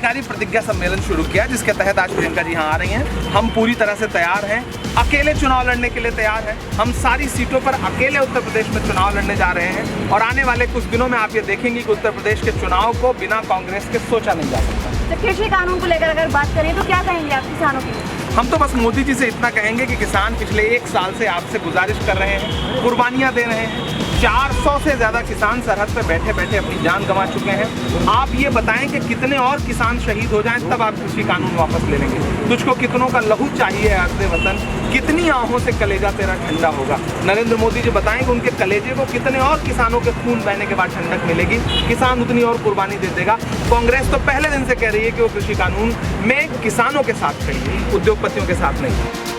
क्रांतिकारी प्रतिज्ञा सम्मेलन शुरू किया, जिसके तहत आज प्रियंका जी यहाँ आ रही हैं। हम पूरी तरह से तैयार हैं, अकेले चुनाव लड़ने के लिए तैयार हैं। हम सारी सीटों पर अकेले उत्तर प्रदेश में चुनाव लड़ने जा रहे हैं और आने वाले कुछ दिनों में आप ये देखेंगे कि उत्तर प्रदेश के चुनाव को बिना कांग्रेस के सोचा नहीं जा सकता। तो कृषि कानून को लेकर अगर बात करें तो क्या कहेंगे आप किसानों के लिए? हम तो बस मोदी जी से इतना कहेंगे कि किसान पिछले 1 साल से आपसे गुजारिश कर रहे हैं, कुर्बानियां दे रहे हैं। 400 से ज़्यादा किसान सरहद पे बैठे बैठे अपनी जान गंवा चुके हैं। आप ये बताएं कि कितने और किसान शहीद हो जाएं तब आप कृषि कानून वापस ले लेंगे। तुझको कितनों का लहू चाहिए अर्ज़े वतन, कितनी आहों से कलेजा तेरा ठंडा होगा। नरेंद्र मोदी जी बताएं कि उनके कलेजे को कितने और किसानों के खून बहने के बाद ठंडक मिलेगी, किसान उतनी और कुर्बानी दे देगा। कांग्रेस तो पहले दिन से कह रही है कि वो कृषि कानून में किसानों के साथ खड़ी है, उद्योगपतियों के साथ नहीं।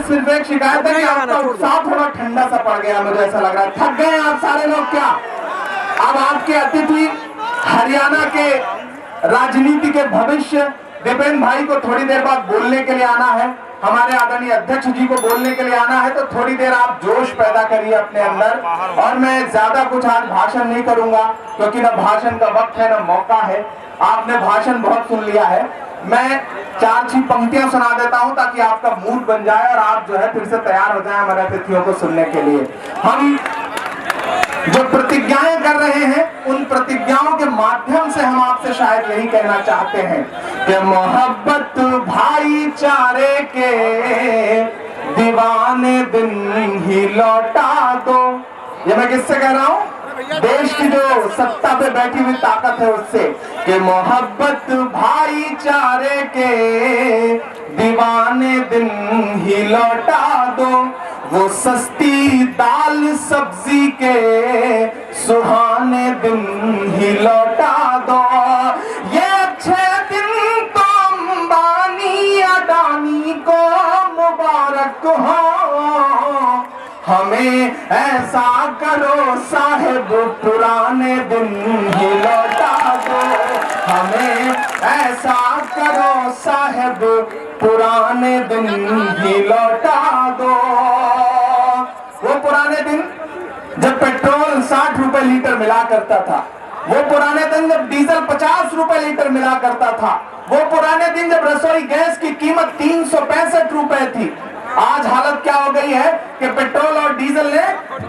सिर्फ एक शिकायत है कि आपका उत्साह थोड़ा ठंडा सा पड़ गया, मुझे ऐसा लग रहा है। थक गए आप सारे लोग क्या? अब आपके अतिथि हरियाणा के राजनीति के भविष्य दीपेन भाई को थोड़ी देर बाद बोलने के लिए आना है, हमारे आदरणीय अध्यक्ष जी को बोलने के लिए आना है। तो थोड़ी देर आप जोश पैदा करिए अपने अंदर। और मैं ज्यादा कुछ आज भाषण नहीं करूंगा क्योंकि ना भाषण का वक्त है ना मौका है। आपने भाषण बहुत सुन लिया है। मैं 4-6 पंक्तियां सुना देता हूं ताकि आपका मूड बन जाए और आप जो है फिर से तैयार हो जाएं हमारे अतिथियों को सुनने के लिए। हम जो प्रतिज्ञाएं कर रहे हैं उन प्रतिज्ञाओं के माध्यम से हम आपसे शायद यही कहना चाहते हैं कि मोहब्बत भाईचारे के दीवाने दिन ही लौटा दो। ये मैं किससे कह रहा हूं? देश की जो सत्ता पे बैठी हुई ताकत है उससे, कि मोहब्बत भाईचारे के दीवाने दिन ही लौटा दो। वो सस्ती दाल सब्जी के सुहाने दिन ही लौटा दो। ये अच्छे दिन तो अंबानी अडानी को मुबारक हो। हमें ऐसा करो साहिब पुराने दिन ही लौटा दो। हमें ऐसा करो साहिब पुराने दिन ही लौटा दो। वो पुराने दिन जब पेट्रोल 60 रुपए लीटर मिला करता था, वो पुराने दिन जब डीजल 50 रुपए लीटर मिला करता था, वो पुराने दिन जब रसोई गैस की कीमत 365 रुपए थी। आज हालत क्या हो गई है कि पेट्रोल और डीजल ने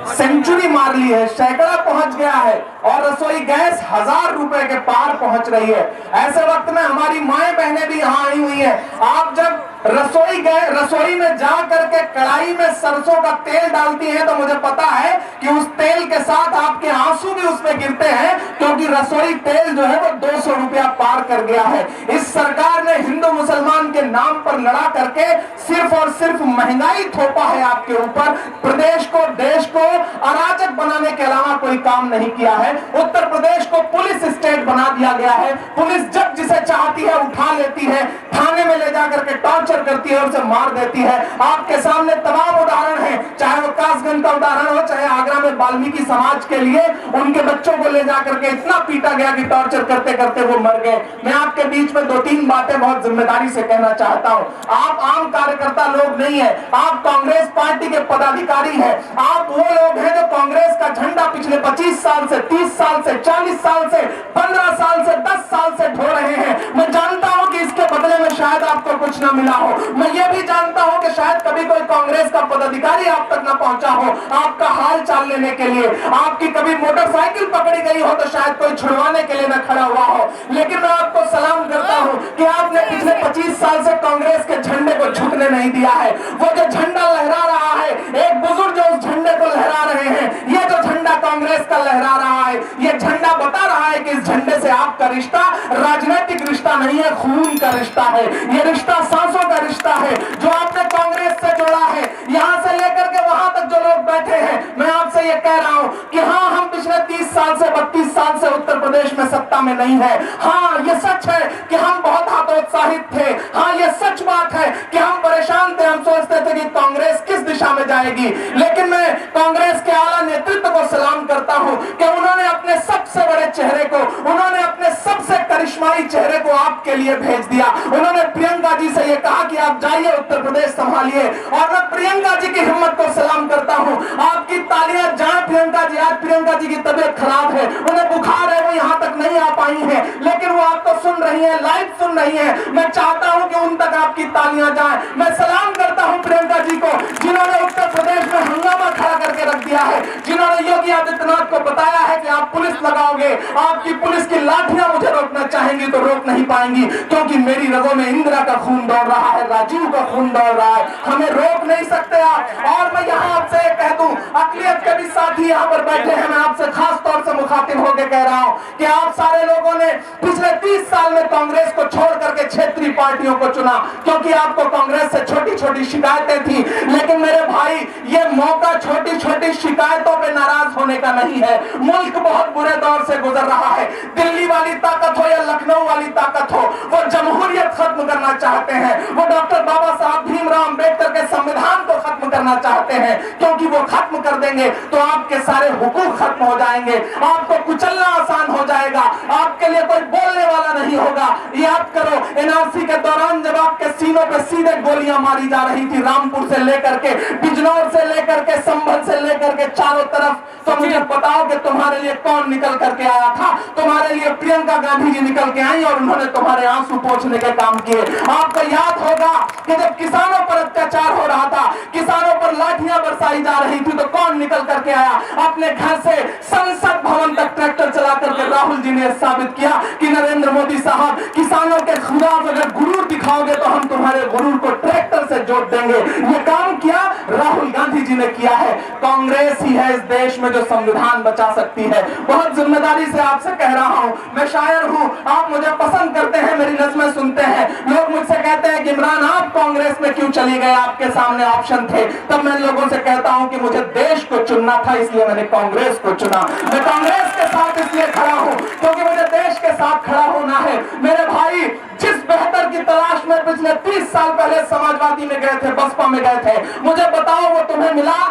सेंचुरी मार ली है, सैकड़ा पहुंच गया है और रसोई गैस 1000 रुपए के पार पहुंच रही है। ऐसे वक्त में हमारी माएं बहनें भी यहाँ आई हुई हैं। आप जब रसोई में जा करके कढ़ाई में सरसों का तेल डालती हैं तो मुझे पता है कि उस तेल के साथ आपके आंसू भी उसमें गिरते हैं, क्योंकि रसोई तेल जो है वो 200 रुपया पार कर गया है। इस सरकार ने हिंदू मुसलमान के नाम पर लड़ा करके सिर्फ और सिर्फ महंगाई थोपा है आपके ऊपर। प्रदेश को, देश को अराजक बनाने के अलावा कोई काम नहीं किया है। उत्तर प्रदेश को पुलिस स्टेट बना दिया गया है। पुलिस जब जिसे चाहती है उठा लेती है, थाने में ले जाकर के टॉर्चर करती है और उसे मार देती है। आपके सामने तमाम उदाहरण हैं, चाहे वो कासगंज का उदाहरण हो, चाहे आगरा में वाल्मीकि समाज के लिए उनके बच्चों को ले जाकर के इतना पीटा गया कि टॉर्चर करते करते वो मर गए। मैं आपके बीच में 2-3 बातें बहुत जिम्मेदारी से कहना चाहता हूं। आप आम कार्यकर्ता लोग नहीं है, आप कांग्रेस पार्टी के पदाधिकारी हैं। आप वो लोग हैं जो कांग्रेस का झंडा पिछले 25 साल से, 30 साल से, 40 साल से, 15 साल से, 10 साल से ढो रहे हैं। मैं जानता हूं कि इसके बदले में शायद आपको कुछ ना मिला हो। मैं ये भी जानता हूं कि शायद कभी कोई कांग्रेस का पदाधिकारी आप तक ना पहुंचा हो आपका हाल चाल लेने के लिए। आपकी कभी मोटरसाइकिल पकड़ी गई हो तो शायद कोई छुड़वाने के लिए ना खड़ा हुआ हो। लेकिन मैं आपको सलाम करता हूं कि आपने पिछले 25 साल से कांग्रेस के झंडे को झुकने नहीं दिया है। वो जो झंडा लहरा रहा है, एक बुजुर्ग जो उस झंडे को लहरा रहे हैं, ये जो झंडा कांग्रेस का लहरा रहा है, ये झंडा बता रहा है कि इस झंडे से आपका रिश्ता राजनीतिक रिश्ता नहीं है, खून का रिश्ता है। ये रिश्ता सांसों का रिश्ता है जो आपने कांग्रेस से जोड़ा है। यहां से लेकर के वहां तक जो लोग बैठे हैं, मैं आपसे ये कह रहा हूं कि हाँ, हम पिछले 30 साल से 32 साल से उत्तर प्रदेश में सत्ता में नहीं है। हाँ, ये सच है कि हम बहुत हतोत्साहित थे। हाँ, ये सच बात है कि हम परेशान थे। हम सोचते थे कि कांग्रेस किस दिशा में जाएगी, लेकिन मैं कांग्रेस के आला नेतृत्व को सलाम करता हूं कि उन्होंने अपने सबसे बड़े चेहरे को, उन्होंने अपने सबसे करिश्माई चेहरे को आपके लिए भेज दिया। उन्होंने प्रियंका जी से ये कहा कि आप जाइए, उत्तर प्रदेश संभालिए। और मैं प्रियंका जी की हिम्मत को सलाम करता हूं। आपकी तालियां जाए प्रियंका जी। आज प्रियंका जी की तबीयत खराब है, उन्हें बुखार है, वो यहां तक नहीं आ पाई है, लेकिन वो आपको सुन रही है, लाइव सुन रही है। मैं चाहता हूं कि उन तक आपकी तालियां जाए। मैं सलाम करता हूं प्रियंका जी को, जिन्होंने उत्तर प्रदेश में हंगामा खड़ा करके रख दिया है, जिन्होंने योगी आदित्यनाथ को बताया है कि आप पुलिस लगाओगे, आपकी पुलिस की लाठियां मुझे रोकना चाहेंगी तो रोक नहीं पाएंगी, क्योंकि मेरी रगों में इंदिरा का खून दौड़ रहा है, राजीव का खून दौड़ रहा है। हमें रोक नहीं सकते आप। और मैं यहाँ आपसे कह दूं, अकलियत के भी साथी यहाँ पर बैठे हैं, मैं आपसे खास तौर से मुखातिब होकर कह रहा हूँ कि आप सारे लोगों ने पिछले 30 साल में कांग्रेस को छोड़ करके क्षेत्रीय पार्टियों को चुना, क्योंकि आपको कांग्रेस से छोटी छोटी शिकायतें थी। लेकिन मेरे भाई, ये मौका छोटी छोटी शिकायतों पे नाराज होने का नहीं है। मुल्क बहुत बुरे दौर से गुजर रहा है। दिल्ली वाली ताकत हो या लखनऊ वाली ताकत हो, वो जमहूरियत खत्म करना चाहते हैं। वो डॉक्टर बाबा साहब भीमराव अंबेडकर के संविधान को खत्म करना चाहते हैं, क्योंकि वो खत्म कर देंगे तो आपके सारे हुकूक खत्म हो जाएंगे, आपको कुचलना आसान हो जाएगा, आपके लिए कोई बोलने वाला नहीं होगा। याद करो, एनआरसी के दौरान जब आपके सीनों पे सीधे गोलियां मारी जा रही थी, रामपुर से लेकर के, बिजनौर से लेकर के, संभल से लेकर के चारों तरफ, तो मुझे बताओ कि तुम्हारे लिए कौन निकल करके आया था? तुम्हारे लिए प्रियंका गांधी जी निकल के आई और उन्होंने तुम्हारे आंसू पोंछने के काम किए। आपको याद होगा कि जब किसानों पर अत्याचार हो रहा था, किसानों पर लाठियां बरसाई जा रही थी, तो कौन निकल करके आया? अपने घर से संसद भवन तक ट्रैक्टर चला करके राहुल जी ने साबित किया कि नरेंद्र मोदी साहब, किसानों के खिलाफ अगर गुरूर दिखाओगे तो हम तुम्हारे गुरूर को ट्रैक्टर से जोड़ देंगे। ये काम किया राहुल गांधी जी ने किया है। कांग्रेस ही है इस देश में जो संविधान बचा सकती है। बहुत जिम्मेदारी से आपसे कह रहा हूं, मैं शायर हूं, आप मुझे पसंद करते हैं, मेरी नज़्में सुनते हैं। लोग मुझसे कहते हैं कि इमरान आप कांग्रेस में क्यों चले गए, आपके सामने ऑप्शन थे। तब मैं लोगों से कहता हूं कि मुझे देश को चुनना था, इसलिए मैंने कांग्रेस को चुना। मैं कांग्रेस के साथ इसलिए खड़ा हूं क्योंकि मुझे देश के साथ खड़ा होना है। मेरे भाई, जिस बेहतर की तलाश में पिछले 30 साल पहले समाजवादी में गए थे, बसपा में गए थे, मुझे बताओ वो तुम्हें मिला?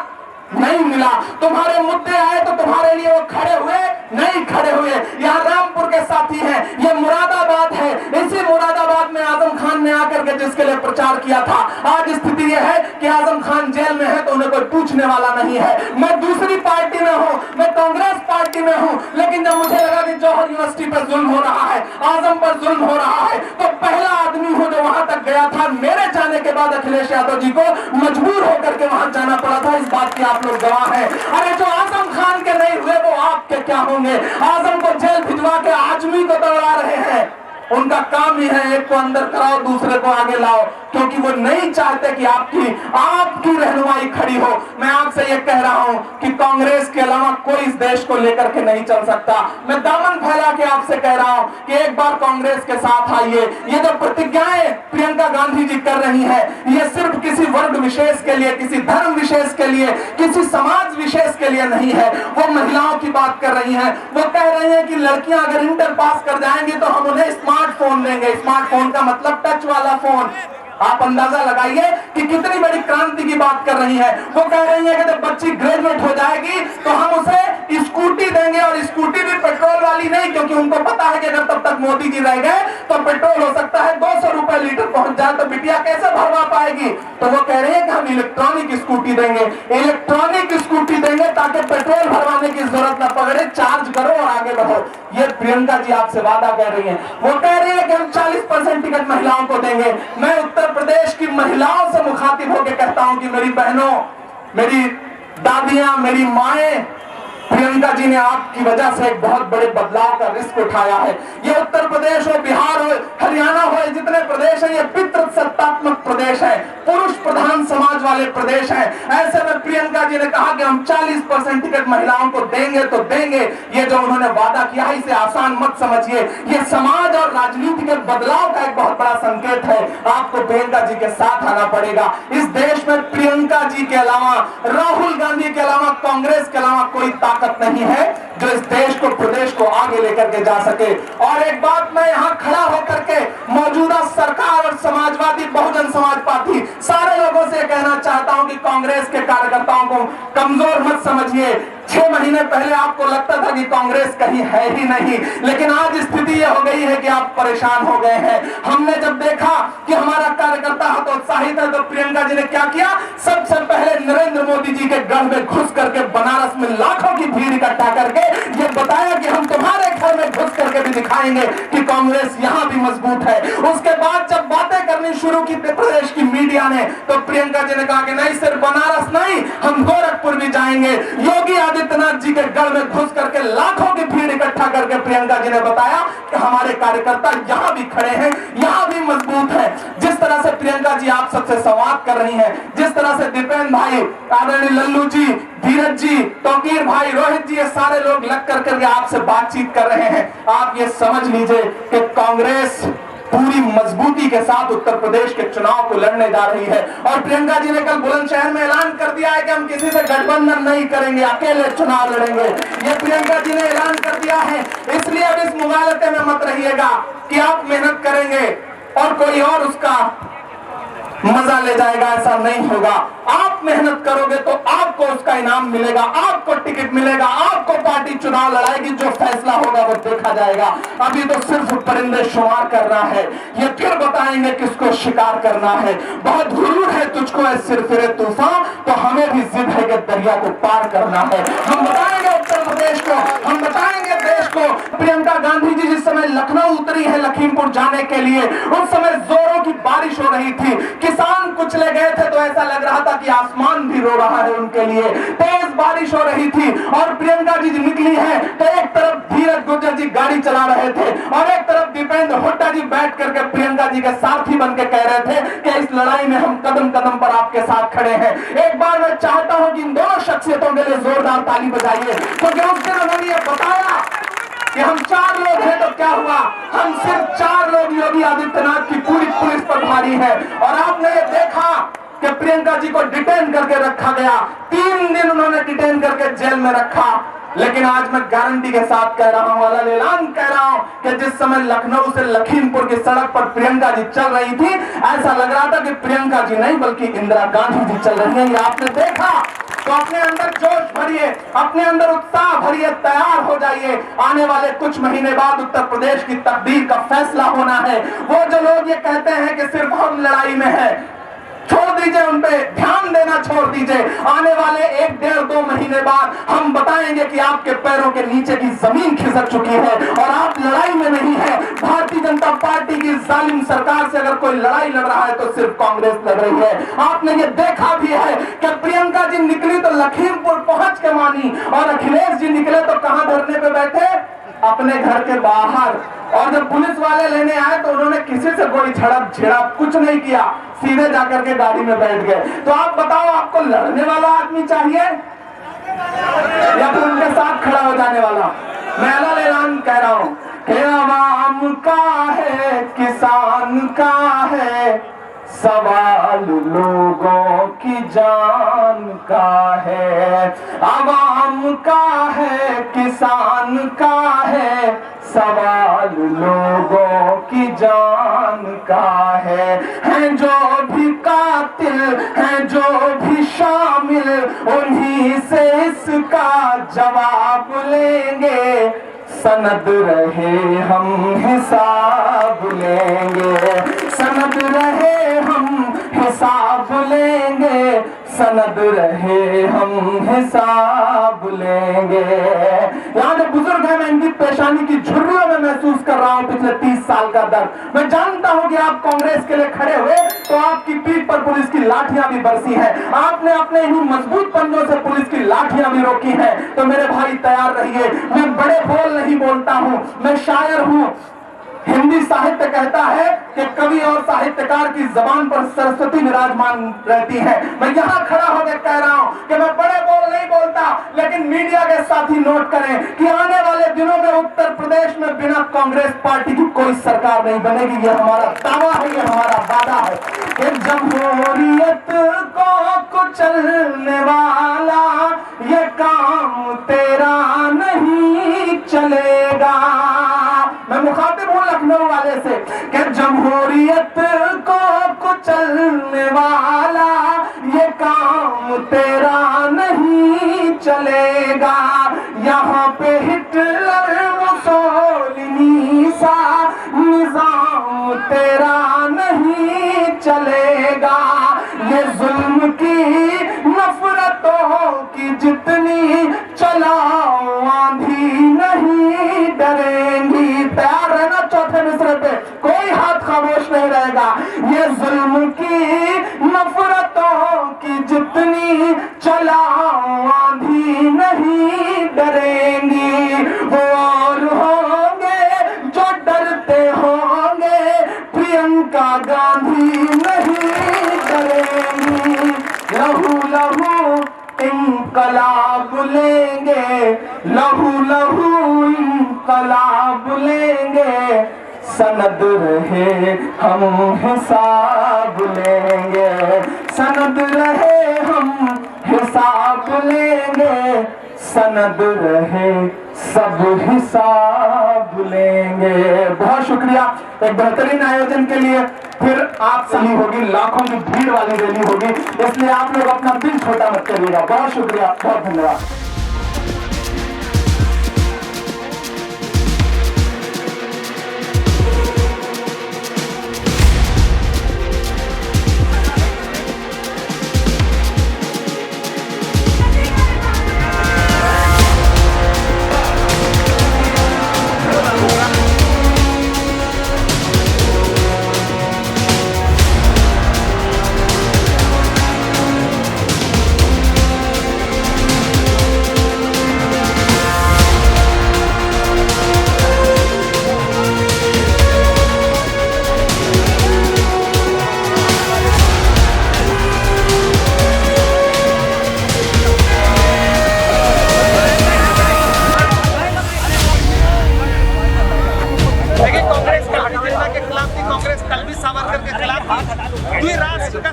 नहीं मिला। तुम्हारे मुद्दे आए तो तुम्हारे लिए वो खड़े हुए? नहीं खड़े हुए। यहाँ रामपुर के साथी हैं, ये मुरादाबाद है, इसी मुरादाबाद में आजम खान ने आकर के जिसके लिए प्रचार किया था, आज स्थिति यह है कि आजम खान जेल में है तो उन्हें कोई पूछने वाला नहीं है। मैं दूसरी पार्टी में हूँ, मैं कांग्रेस पार्टी में हूँ, लेकिन जब मुझे लगा कि जौहर यूनिवर्सिटी पर जुल्म हो रहा है, आजम पर जुल्म हो रहा है, तो पहला आदमी हूँ जो वहां तक गया था। मेरे जाने के बाद अखिलेश यादव जी को मजबूर होकर के वहां जाना पड़ा था। इस बात की आप लोग गवाह हैं। अरे जो आजम खान के नहीं हुए वो आपके क्या होंगे? आजम को जेल भिजवा के आजमी को दौड़ा रहे हैं। उनका काम ही है, एक को अंदर कराओ, दूसरे को आगे लाओ, क्योंकि वो नहीं चाहते कि आपकी रहनुमाई खड़ी हो। मैं आपसे ये कह रहा हूं कि कांग्रेस के अलावा कोई इस देश को लेकर के नहीं चल सकता। मैं दामन फैला के आपसे कह रहा हूं कि एक बार कांग्रेस के साथ आइए। ये जो प्रतिज्ञाएं प्रियंका गांधी जी कर रही है, ये सिर्फ किसी वर्ग विशेष के लिए, किसी धर्म विशेष के लिए, किसी समाज विशेष के लिए नहीं है। वो महिलाओं की बात कर रही है। वो कह रही है कि लड़कियां अगर इंटर पास कर जाएंगी तो हम उन्हें स्मार्टफोन देंगे। स्मार्टफोन का मतलब टच वाला फोन। आप अंदाजा लगाइए कि कितनी बड़ी क्रांति की बात कर रही है। वो कह रही है कि जब बच्ची ग्रेजुएट हो जाएगी तो हम उसे स्कूटी देंगे, और स्कूटी भी पेट्रोल वाली नहीं, क्योंकि उनको पता है कि अगर तब तक मोदी जी रह गए तो पेट्रोल हो सकता है 200 रुपए लीटर पहुंच जाए, तो बिटिया कैसे भरवा पाएगी। तो वो कह रही है कि हम इलेक्ट्रॉनिक स्कूटी देंगे, इलेक्ट्रॉनिक स्कूटी देंगे ताकि पेट्रोल भरवाने की जरूरत न पड़े, चार्ज करो और आगे बढ़ो। ये प्रियंका जी आपसे वादा कर रही है। वो कह रही है कि हम 40% टिकट महिलाओं को देंगे। मैं उत्तर प्रदेश की महिलाओं से मुखातिब होकर कहता हूं कि मेरी बहनों, मेरी दादियां, मेरी माएं, प्रियंका जी ने आपकी वजह से एक बहुत बड़े बदलाव का रिस्क उठाया है। ये उत्तर प्रदेश हो, बिहार हो, हरियाणा हो, जितने प्रदेश हैं ये पितृसत्तात्मक प्रदेश है, पुरुष प्रधान समाज वाले प्रदेश हैं। ऐसे में प्रियंका प्रियंका जी ने कहा कि हम 40% टिकट महिलाओं को देंगे तो देंगे, ये जो उन्होंने वादा किया है इसे आसान मत समझिए, ये समाज और राजनीति के बदलाव का एक बहुत बड़ा संकेत है। आपको प्रियंका जी के साथ आना पड़ेगा। इस देश में प्रियंका जी के अलावा, राहुल गांधी के अलावा, कांग्रेस के अलावा कोई ताकत नहीं है जो इस देश को, प्रदेश को आगे लेकर के जा सके। और एक बात मैं यहां खड़ा होकर के मौजूदा सरकार और समाजवादी बहुजन समाज पार्टी सारे लोगों से कहना चाहता हूं कि कांग्रेस के कार्यकर्ताओं को कमजोर मत समझिए। 6 महीने पहले आपको लगता था कि कांग्रेस कहीं है ही नहीं, लेकिन आज स्थिति यह हो गई है कि आप परेशान हो गए हैं। हमने जब देखा कि हमारा कार्यकर्ता हतोत्साहित है तो प्रियंका जी ने क्या किया, सबसे पहले नरेंद्र मोदी जी के गढ़ में घुस करके बनारस में लाखों की भीड़ इकट्ठा करके ये बताया कि हम तुम्हारे घर में घुस करके भी दिखाएंगे कि कांग्रेस यहां भी मजबूत है। उसके बाद जब बातें करनी शुरू की प्रदेश की मीडिया ने, तो प्रियंका जी ने कहा कि नहीं, सिर्फ बनारस नहीं, हम गोरखपुर भी जाएंगे। योगी आदित्यनाथ जी के गढ़ में घुस करके लाखों की भीड़ इकट्ठा करके प्रियंका जी ने बताया कि हमारे कार्यकर्ता यहां भी खड़े हैं, यहां भी मजबूत है। जिस तरह से प्रियंका जी आप सबसे संवाद कर रही हैं, जिस तरह से दीपेंद्र भाई, आदरणीय लल्लू जी, धीरज जी, तौकीर भाई, रोहित जी, ये सारे लोग लग कर करके आपसे बातचीत कर रहे हैं, आप ये समझ लीजिए कि कांग्रेस पूरी मजबूती के साथ उत्तर प्रदेश के चुनाव को लड़ने जा रही है। और प्रियंका जी ने कल बुलंदशहर में ऐलान कर दिया है कि हम किसी से गठबंधन नहीं करेंगे, अकेले चुनाव लड़ेंगे। ये प्रियंका जी ने ऐलान कर दिया है। इसलिए अब इस मुगालते में मत रहिएगा कि आप मेहनत करेंगे और कोई और उसका मजा ले जाएगा, ऐसा नहीं होगा। आप मेहनत करोगे तो आपको उसका इनाम मिलेगा, आपको टिकट मिलेगा, आपको पार्टी चुनाव लड़ाएगी, जो फैसला होगा वो देखा जाएगा। अभी तो सिर्फ परिंदे शुमार करना है, ये फिर बताएंगे किसको शिकार करना है। बहुत हुरूर है तुझको ऐ सिर फिरे तूफान, तो हमें भी जिद है कि दरिया को पार करना है। हम बताएंगे उत्तर प्रदेश को, हम बताएंगे देश को। प्रियंका गांधी जी जिस समय लखनऊ उतरी है लखीमपुर जाने के लिए, उस समय जोरों की बारिश हो रही थी, किसान कुचले गए थे, तो ऐसा लग रहा था कि आसमान भी रो रहा है उनके लिए। तेज बारिश हो रही थी और प्रियंका जी निकली है तो एक तरफ धीरज गुर्जर जी गाड़ी चला रहे थे और एक तरफ दीपेंद्र हुड्डा जी बैठ करके प्रियंका जी के साथी बन के कह रहे थे कि इस लड़ाई में हम कदम कदम पर आपके साथ खड़े हैं। एक बार मैं चाहता हूं कि इन दोनों शख्सियतों के लिए जोरदार ताली बजाइए, क्योंकि उस दिन उन्होंने ये बताया कि हम 4 लोग हैं, तो क्या हुआ, हम सिर्फ 4 लोग योगी आदित्यनाथ की पूरी पुलिस पर भारी है। और आपने ये देखा कि प्रियंका जी को डिटेन करके रखा गया, 3 दिन उन्होंने डिटेन करके जेल में रखा। लेकिन आज मैं गारंटी के साथ कह रहा हूं, वाला ऐलान कह रहा हूं कि जिस समय लखनऊ से लखीमपुर की सड़क पर प्रियंका जी चल रही थी, ऐसा लग रहा था कि प्रियंका जी नहीं बल्कि इंदिरा गांधी जी चल रही हैं। ये आपने देखा, तो अपने अंदर जोश भरिए, अपने अंदर उत्साह भरिए, तैयार हो जाइए। आने वाले कुछ महीने बाद उत्तर प्रदेश की तकदीर का फैसला होना है। वो जो लोग ये कहते हैं कि सिर्फ हम लड़ाई में है, छोड़ दीजिए, उन पे ध्यान देना छोड़ दीजिए। आने वाले 1, 1.5, 2 महीने बाद हम बताएंगे कि आपके पैरों के नीचे की जमीन खिसक चुकी है और आप लड़ाई में नहीं है। भारतीय जनता पार्टी की जालिम सरकार से अगर कोई लड़ाई लड़ रहा है तो सिर्फ कांग्रेस लड़ रही है। आपने ये देखा भी है कि प्रियंका जी निकली तो लखीमपुर पहुंच के मानी, और अखिलेश जी निकले तो कहां धरने पे बैठे, अपने घर के बाहर। और जब पुलिस वाले लेने आए तो उन्होंने किसी से कोई झड़प झड़प कुछ नहीं किया, सीधे जाकर के गाड़ी में बैठ गए। तो आप बताओ, आपको लड़ने वाला आदमी चाहिए या फिर उनके साथ खड़ा हो जाने वाला? मैं ऐलान कह रहा हूं कि आवाम का है, किसान का है, सवाल लोगों की जान का है। आवाम का है, किसान का है, सवाल लोगों की जान का है। हैं जो भी कातिल, हैं जो भी शामिल, उन्हीं से इसका जवाब लेंगे। सनद रहे हम हिसाब लेंगे, सनद रहे हम हिसाब लेंगे, सनद रहे हम हिसाब लेंगे। यहाँ जो बुजुर्ग हैं, मैं इनकी पेशानी की झुर्रियों में महसूस कर रहा हूँ पिछले 30 साल का दर्द। मैं जानता हूँ कि आप कांग्रेस के लिए खड़े हुए तो आपकी पीठ पर पुलिस की लाठियां भी बरसी हैं, आपने अपने इन्हीं मजबूत पंजों से पुलिस की लाठियां भी रोकी हैं। तो मेरे भाई तैयार रहिए। मैं बड़े बोल नहीं बोलता हूँ, मैं शायर हूँ। हिंदी साहित्य कहता है कि कवि और साहित्यकार की जबान पर सरस्वती विराजमान रहती है। मैं यहाँ खड़ा होकर कह रहा हूँ कि मैं बड़े लेकिन मीडिया के साथी नोट करें कि आने वाले दिनों में उत्तर प्रदेश में बिना कांग्रेस पार्टी की कोई सरकार नहीं बनेगी। ये हमारा दावा है, ये हमारा वादा है कि जमहूरियत को कुचलने वाला ये काम तेरा नहीं चलेगा। मैं मुखातिब हूं लखनऊ वाले से कि जमहूरियत को कुचलने वाला ये काम तेरा नहीं चलेगा। यहाँ पे हिटलर मुसोलिनी सा निजाम तेरा नहीं चलेगा। ये जुल्म की नफरतों की जितनी चलाओ आंधी नहीं डरेंगी। तैयार रहना चौथे मिसरे पे, कोई हाथ खामोश नहीं रहेगा। ये जुल्म की नफरतों की जितनी चलाओ आंधी नहीं डरेंगी। वो और होंगे जो डरते होंगे, प्रियंका गांधी नहीं डरेंगी। लहू लहू इंकलाब लेंगे, लहू लहू इंकलाब लेंगे, सनद रहे हम हिसाब लेंगे, सनद रहे हम हिसाब लेंगे, सनद रहे सब हिसाब लेंगे। बहुत शुक्रिया एक बेहतरीन आयोजन के लिए। फिर आप सही होगी, लाखों की भीड़ वाली रैली होगी, इसलिए आप लोग अपना दिल छोटा मत करिएगा। बहुत शुक्रिया, बहुत धन्यवाद।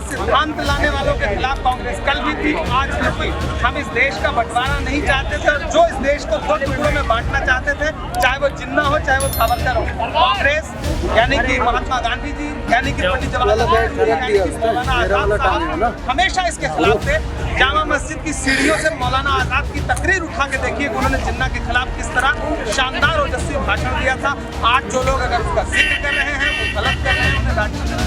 सिद्धांत लाने वालों के खिलाफ कांग्रेस कल भी थी, आज भी थी। हम इस देश का बंटवारा नहीं चाहते थे, जो इस देश को दो टुकड़ों में बांटना चाहते थे, चाहे वो जिन्ना हो चाहे वो सावरकर हो। कांग्रेस यानी कि महात्मा गांधी जी, यानी कि पंडित जवाहरलाल नेहरू, यानी कि मौलाना आजाद साहब हमेशा इसके खिलाफ थे। जामा मस्जिद की सीढ़ियों से मौलाना आजाद की तकरीर उठा के देखिए उन्होंने जिन्ना के खिलाफ किस तरह शानदार ओजस्वी भाषण दिया था। आज जो लोग अगर उसका जिक्र कर रहे हैं वो गलत कर रहे हैं, उन्हें